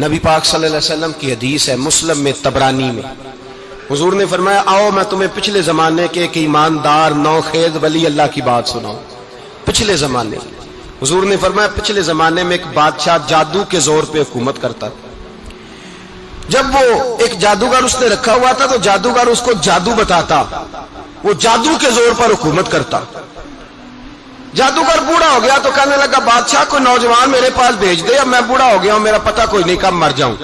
نبی پاک صلی اللہ علیہ وسلم کی حدیث ہے مسلم میں طبرانی میں، حضور نے فرمایا آؤ میں تمہیں پچھلے زمانے کے ایک ایماندار نوخیز ولی اللہ کی بات سناؤں۔ پچھلے زمانے حضور نے فرمایا پچھلے زمانے میں ایک بادشاہ جادو کے زور پہ حکومت کرتا تھا۔ جب وہ ایک جادوگر اس نے رکھا ہوا تھا تو جادوگر اس کو جادو بتاتا، وہ جادو کے زور پر حکومت کرتا۔ جادوگر بوڑھا ہو گیا تو کہنے لگا بادشاہ کوئی نوجوان میرے پاس بھیج دے، اب میں بوڑھا ہو گیا ہوں، میرا پتہ کوئی نہیں کب مر جاؤں۔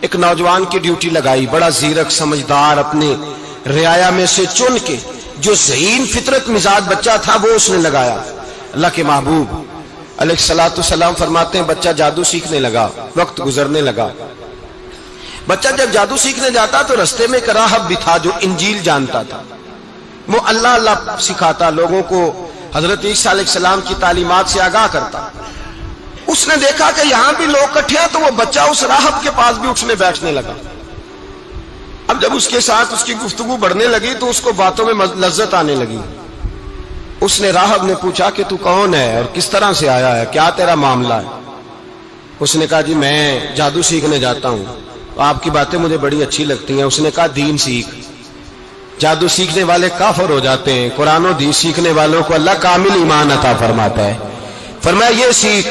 ایک نوجوان کی ڈیوٹی لگائی، بڑا زیرک سمجھدار، اپنے رعایا میں سے چن کے جو ذہین فطرت مزاج بچہ تھا وہ اس نے لگایا۔ اللہ کے محبوب علیہ الصلوۃ والسلام فرماتے ہیں بچہ جادو سیکھنے لگا، وقت گزرنے لگا۔ بچہ جب جادو سیکھنے جاتا تو رستے میں ایک راہب بھی تھا جو انجیل جانتا تھا، وہ اللہ اللہ سکھاتا، لوگوں کو حضرت عیسیٰ علیہ السلام کی تعلیمات سے آگاہ کرتا۔ اس نے دیکھا کہ یہاں بھی لوگ اکٹھے ہیں تو وہ بچہ اس راہب کے پاس بھی اٹھنے بیٹھنے لگا۔ اب جب اس کے ساتھ اس کی گفتگو بڑھنے لگی تو اس کو باتوں میں لذت آنے لگی۔ اس نے راہب نے پوچھا کہ تو کون ہے اور کس طرح سے آیا ہے، کیا تیرا معاملہ ہے؟ اس نے کہا جی میں جادو سیکھنے جاتا ہوں، آپ کی باتیں مجھے بڑی اچھی لگتی ہیں۔ اس نے کہا دین سیکھ، جادو سیکھنے والے کافر ہو جاتے ہیں، قرآن و حدیث سیکھنے والوں کو اللہ کامل ایمان عطا فرماتا ہے۔ فرمایا یہ سیکھ۔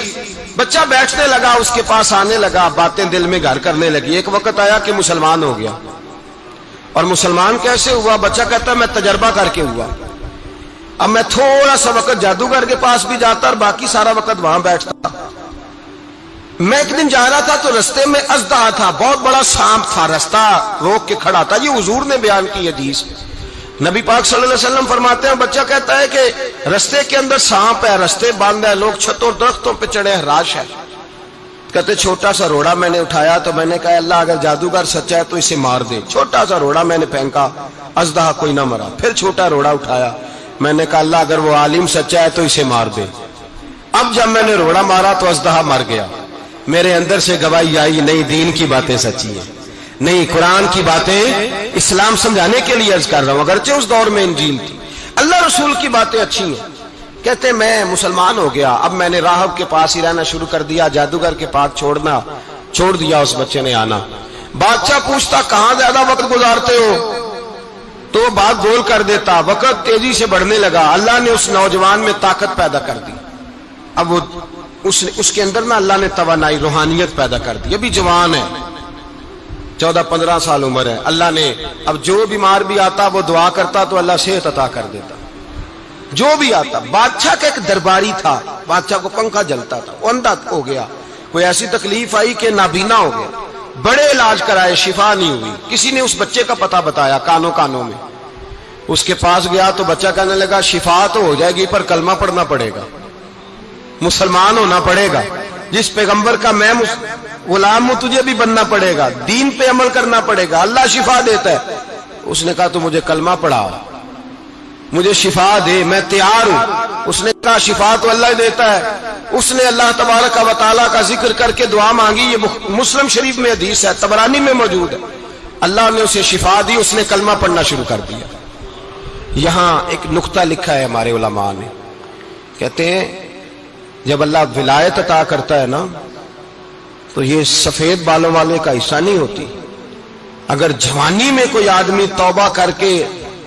بچہ بیٹھنے لگا، اس کے پاس آنے لگا، باتیں دل میں گھر کرنے لگی۔ ایک وقت آیا کہ مسلمان ہو گیا، اور مسلمان کیسے ہوا؟ بچہ کہتا ہے میں تجربہ کر کے ہوا۔ اب میں تھوڑا سا وقت جادوگر کے پاس بھی جاتا اور باقی سارا وقت وہاں بیٹھتا۔ میں ایک دن جا رہا تھا تو رستے میں اژدہا تھا، بہت بڑا سانپ تھا، رستہ روک کے کھڑا تھا۔ یہ حضور نے بیان کی حدیث، نبی پاک صلی اللہ علیہ وسلم فرماتے ہیں بچہ کہتا ہے کہ رستے کے اندر سانپ ہے، رستے بند ہے، لوگ چھتوں درختوں پہ چڑھے ہیں، راش ہے۔ کہتے چھوٹا سا روڑا میں نے اٹھایا تو میں نے کہا اللہ اگر جادوگر سچا ہے تو اسے مار دے۔ چھوٹا سا روڑا میں نے پھینکا، اژدہا کوئی نہ مرا۔ پھر چھوٹا روڑا اٹھایا، میں نے کہا اللہ اگر وہ عالم سچا ہے تو اسے مار دے۔ اب جب میں نے روڑا مارا تو اژدہا مر گیا۔ میرے اندر سے گواہی آئی نہیں دین کی باتیں سچی ہیں، نہیں قرآن کی باتیں اسلام سمجھانے کے لیے عرض کر رہا ہوں، اگرچہ اس دور میں انجیل تھی، اللہ رسول کی باتیں اچھی ہیں۔ کہتے میں مسلمان ہو گیا، اب میں نے راہب کے پاس ہی رہنا شروع کر دیا، جادوگر کے پاس چھوڑ دیا اس بچے نے آنا۔ بادشاہ پوچھتا کہاں زیادہ وقت گزارتے ہو تو وہ بات گول کر دیتا۔ وقت تیزی سے بڑھنے لگا، اللہ نے اس نوجوان میں طاقت پیدا کر دی۔ اب وہ اس کے اندر نا اللہ نے توانائی روحانیت پیدا کر دی، ابھی جوان ہے، 14-15 سال عمر ہے۔ اللہ نے اب جو بیمار بھی آتا وہ دعا کرتا تو اللہ صحت عطا کر دیتا، جو بھی آتا۔ بادشاہ کا ایک درباری تھا، بادشاہ کو پنکھا جلتا تھا، وہ اندھا ہو گیا، کوئی ایسی تکلیف آئی کہ نابینا ہو گیا، بڑے علاج کرائے شفا نہیں ہوئی۔ کسی نے اس بچے کا پتہ بتایا کانوں میں، اس کے پاس گیا تو بچہ کہنے لگا شفا تو ہو جائے گی پر کلمہ پڑھنا پڑے گا، مسلمان ہونا پڑے گا، جس پیغمبر کا میں غلام ہوں تجھے بھی بننا پڑے گا، دین پہ عمل کرنا پڑے گا، اللہ شفا دیتا ہے۔ اس نے کہا تو مجھے کلمہ پڑھا، مجھے شفا دے، میں تیار ہوں۔ اس نے کہا شفا تو اللہ دیتا ہے۔ اس نے اللہ تبارک و تعالیٰ کا ذکر کر کے دعا مانگی، یہ مسلم شریف میں حدیث ہے، طبرانی میں موجود ہے۔ اللہ نے اسے شفا دی، اس نے کلمہ پڑھنا شروع کر دیا۔ یہاں ایک نقطہ لکھا ہے ہمارے علماء نے، کہتے ہیں جب اللہ ولایت عطا کرتا ہے نا تو یہ سفید بالوں والے کا حصہ نہیں ہوتی۔ اگر جوانی میں کوئی آدمی توبہ کر کے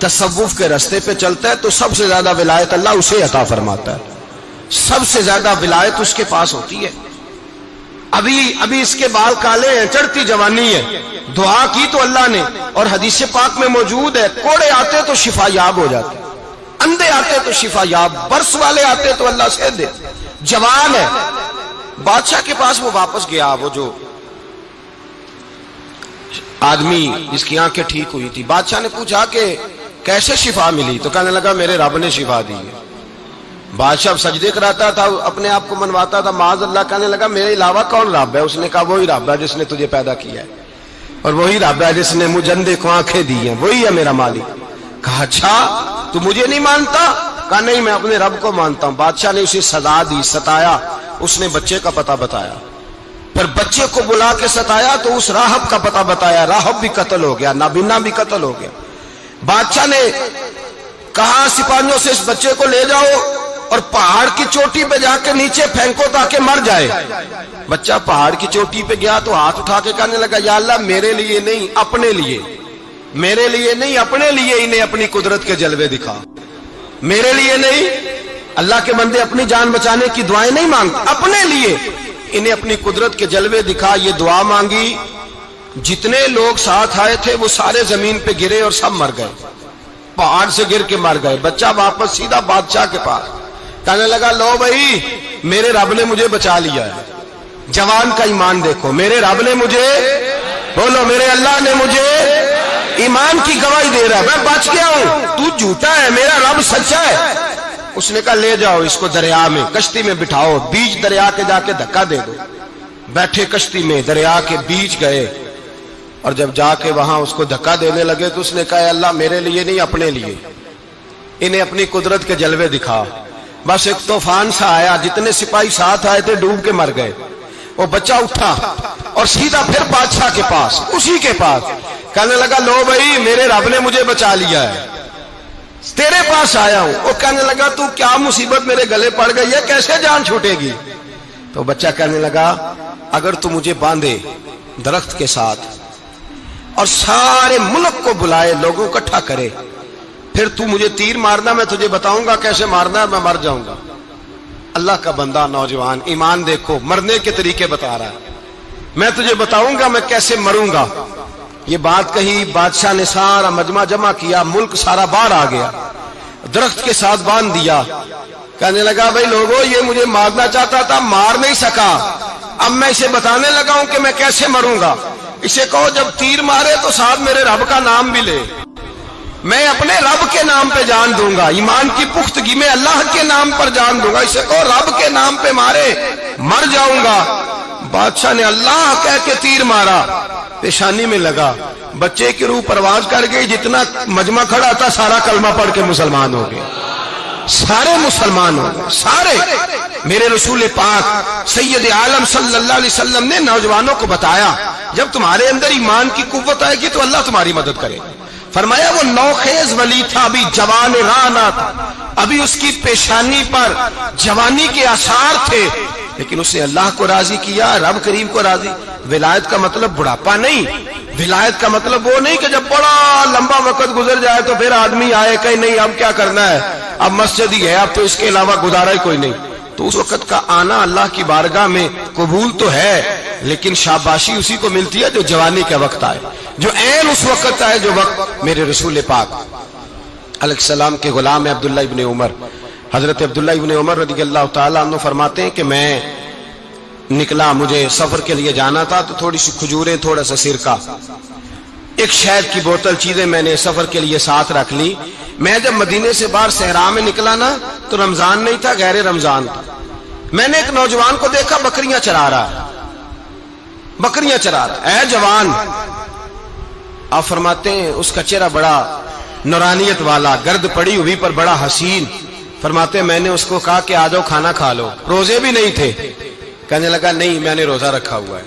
تصوف کے راستے پہ چلتا ہے تو سب سے زیادہ ولایت اللہ اسے عطا فرماتا ہے، سب سے زیادہ ولایت اس کے پاس ہوتی ہے۔ ابھی اس کے بال کالے ہیں، چڑھتی جوانی ہے، دعا کی تو اللہ نے، اور حدیث پاک میں موجود ہے کوڑے آتے تو شفا یاب ہو جاتے، اندھے آتے تو شفا یاب، برس والے آتے تو اللہ سے دے، جوان ہے۔ بادشاہ کے پاس وہ واپس گیا، وہ جو آدمی جس کی آنکھیں ٹھیک ہوئی تھی۔ بادشاہ نے پوچھا کہ کیسے شفا ملی؟ تو کہنے لگا میرے رب نے شفا دی ہے۔ بادشاہ سجدے کراتا تھا، اپنے آپ کو منواتا تھا، معاذ اللہ، کہنے لگا میرے علاوہ کون رب ہے؟ اس نے کہا وہی رب ہے جس نے تجھے پیدا کیا ہے، اور وہی رب ہے جس نے مجھے اندھے کو آنکھیں دی ہیں، وہی ہے میرا مالک۔ کہا اچھا تو مجھے نہیں مانتا؟ کہا نہیں میں اپنے رب کو مانتا ہوں۔ بادشاہ نے اسے سزا دی، ستایا، اس نے بچے کا پتہ بتایا، پھر بچے کو بلا کے ستایا تو اس راہب کا پتہ بتایا، راہب بھی قتل ہو گیا، نابینا بھی قتل ہو گیا۔ بادشاہ نے کہا سپاہیوں سے اس بچے کو لے جاؤ اور پہاڑ کی چوٹی پہ جا کے نیچے پھینکو تاکہ مر جائے۔ بچہ پہاڑ کی چوٹی پہ گیا تو ہاتھ اٹھا کے کہنے لگا یا اللہ میرے لیے نہیں اپنے لیے، میرے لیے نہیں اپنے لیے انہیں اپنی قدرت کے جلوے دکھا، میرے لیے نہیں۔ اللہ کے بندے اپنی جان بچانے کی دعائیں نہیں مانگتے، اپنے لیے انہیں اپنی قدرت کے جلوے دکھا، یہ دعا مانگی۔ جتنے لوگ ساتھ آئے تھے وہ سارے زمین پہ گرے اور سب مر گئے، پہاڑ سے گر کے مر گئے۔ بچہ واپس سیدھا بادشاہ کے پاس کہنے لگا لو بھائی میرے رب نے مجھے بچا لیا ہے۔ جوان کا ایمان دیکھو، میرے رب نے مجھے، بولو میرے اللہ نے مجھے ایمان کی گواہی دے رہا ہے، میں بچ گیا ہوں، تو جھوٹا ہے میرا رب سچا ہے۔ اس نے کہا لے جاؤ اس کو دریا میں، کشتی میں بٹھاؤ، بیچ دریا کے جا کے دھکا دے دو۔ بیٹھے کشتی میں، دریا کے بیچ گئے، اور جب جا کے وہاں اس کو دھکا دینے لگے تو اس نے کہا اللہ میرے لیے نہیں اپنے لیے انہیں اپنی قدرت کے جلوے دکھا۔ بس ایک طوفان سا آیا، جتنے سپاہی ساتھ آئے تھے ڈوب کے مر گئے۔ وہ بچہ اٹھا اور سیدھا پھر بادشاہ کے پاس، اسی کے پاس کہنے لگا لو بھائی میرے رب نے مجھے بچا لیا ہے، تیرے پاس آیا ہوں۔ وہ کہنے لگا تو کیا مصیبت میرے گلے پڑ گئی ہے، کیسے جان چھوٹے گی؟ تو بچہ کہنے لگا اگر تو مجھے باندھے درخت کے ساتھ اور سارے ملک کو بلائے، لوگوں کو اکٹھا کرے، پھر تو مجھے تیر مارنا، میں تجھے بتاؤں گا کیسے مارنا ہے، میں مر جاؤں گا۔ اللہ کا بندہ نوجوان ایمان دیکھو، مرنے کے طریقے بتا رہا ہے، میں تجھے بتاؤں گا میں کیسے مروں گا۔ یہ بات کہی، بادشاہ نے سارا مجمع جمع کیا، ملک سارا باہر آ گیا، درخت کے ساتھ باندھ دیا۔ کہنے لگا بھائی لوگوں یہ مجھے مارنا چاہتا تھا، مار نہیں سکا، اب میں اسے بتانے لگا ہوں کہ میں کیسے مروں گا۔ اسے کہو جب تیر مارے تو ساتھ میرے رب کا نام بھی لے، میں اپنے رب کے نام پہ جان دوں گا، ایمان کی پختگی میں اللہ کے نام پر جان دوں گا۔ اسے کہو رب کے نام پہ مارے، مر جاؤں گا۔ بادشاہ نے اللہ کہہ کے تیر مارا، پیشانی میں لگا، بچے کی روح پرواز کر گئی، جتنا مجمع کھڑا تھا سارا کلمہ پڑھ کے مسلمان ہو گئے، سارے مسلمان ہو گئے سارے۔ میرے رسول پاک سید عالم صلی اللہ علیہ وسلم نے نوجوانوں کو بتایا جب تمہارے اندر ایمان کی قوت آئے گی تو اللہ تمہاری مدد کرے گا۔ فرمایا وہ نوخیز ولی تھا، ابھی جوان رانا تھا، ابھی اس کی پیشانی پر جوانی کے آثار تھے، لیکن اس نے اللہ کو راضی کیا، رب کریم کو راضی۔ ولایت کا مطلب بڑھاپا نہیں، ولایت کا مطلب وہ نہیں کہ جب بڑا لمبا وقت گزر جائے تو پھر آدمی آئے کہ نہیں اب کیا کرنا ہے، اب مسجد ہی ہے، اب تو اس کے علاوہ گزارا ہی کوئی نہیں۔ تو اس وقت کا آنا اللہ کی بارگاہ میں قبول تو ہے، لیکن شاباشی اسی کو ملتی ہے جو جوانی کا وقت آئے، جو عین اس وقت آئے جو وقت میرے رسول پاک علیہ السلام کے غلام عبداللہ ابن عمر، حضرت عبداللہ ابن عمر رضی اللہ تعالیٰ عنہ فرماتے ہیں کہ میں نکلا، مجھے سفر کے لیے جانا تھا، تو تھوڑی سی کھجوریں، تھوڑا سا سرکہ، ایک شہد کی بوتل، چیزیں میں نے سفر کے لیے ساتھ رکھ لی۔ میں جب مدینے سے باہر صحرا میں نکلا نا تو رمضان نہیں تھا، غیر رمضان تھا۔ میں نے ایک نوجوان کو دیکھا بکریاں چرا رہا ہے، بکریاں چرا رہا ہے، اے جوان۔ آپ فرماتے ہیں اس کا چہرہ بڑا نورانیت والا، گرد پڑی ہوئی پر بڑا حسین۔ فرماتے ہیں میں نے اس کو کہا کہ آ جاؤ کھانا کھا لو، روزے بھی نہیں تھے۔ کہنے لگا نہیں میں نے روزہ رکھا ہوا ہے۔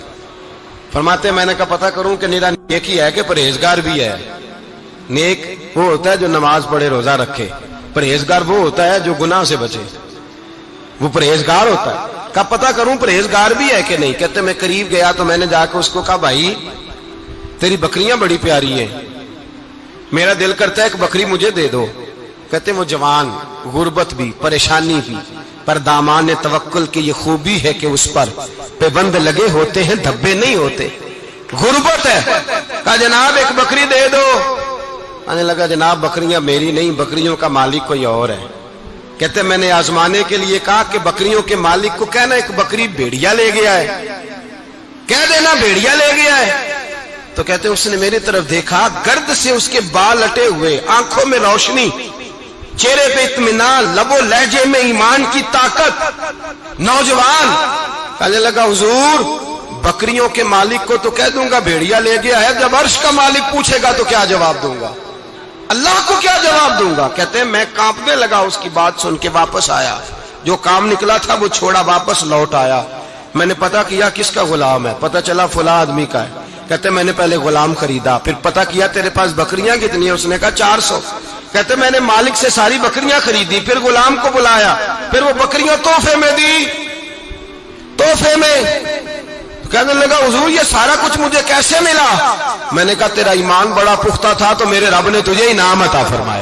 فرماتے ہیں میں نے کہا پتہ کروں کہ نیرا نیک ہی ہے کہ پرہیزگار بھی ہے۔ نیک وہ ہوتا ہے جو نماز پڑھے روزہ رکھے، پرہیزگار وہ ہوتا ہے جو گناہ سے بچے، وہ پرہیزگار ہوتا ہے۔ کہا پتہ کروں پرہیزگار بھی ہے کہ نہیں۔ کہتے میں قریب گیا تو میں نے جا کے اس کو کہا بھائی تیری بکریاں بڑی پیاری ہیں، میرا دل کرتا ہے ایک بکری مجھے دے دو۔ کہتے وہ جوان، غربت بھی، پریشانی بھی، پر دامان توکل کی یہ خوبی ہے کہ اس پر پابند لگے ہوتے ہیں، دھبے نہیں ہوتے، غربت ہے۔ کہا جناب ایک بکری دے دو۔ آنے لگا جناب بکریاں میری نہیں، بکریوں کا مالک کوئی اور ہے۔ کہتے میں نے آزمانے کے لیے کہا کہ بکریوں کے مالک کو کہنا ایک بکری بھیڑیا لے گیا ہے، کہہ دینا بھیڑیا لے گیا ہے۔ تو کہتے اس نے میری طرف دیکھا، گرد سے اس کے بال لٹے ہوئے، آنکھوں میں روشنی، چہرے پہ اطمینان، لب و لہجے میں ایمان کی طاقت، نوجوان۔ کہنے لگا حضور بکریوں کے مالک کو تو کہہ دوں گا بھیڑیا لے گیا ہے، جب عرش کا مالک پوچھے گا تو کیا جواب دوں گا، اللہ کو کیا جواب دوں گا؟ کہتے ہیں میں کانپنے لگا، اس کی بات سن کے واپس آیا، جو کام نکلا تھا وہ چھوڑا، واپس لوٹ آیا۔ میں نے پتہ کیا کس کا غلام ہے، پتہ چلا فلاں آدمی کا ہے۔ کہتے میں نے پہلے غلام خریدا، پھر پتہ کیا تیرے پاس بکریاں کتنی ہیں، اس نے کہا 400۔ کہتے میں نے مالک سے ساری بکریاں خریدی، پھر غلام کو بلایا، پھر وہ بکریاں تحفے میں دی، تحفے میں۔ کہنے لگا حضور یہ سارا کچھ مجھے کیسے ملا؟ میں نے کہا تیرا ایمان بڑا پختہ تھا تو میرے رب نے تجھے انعام عطا فرمایا۔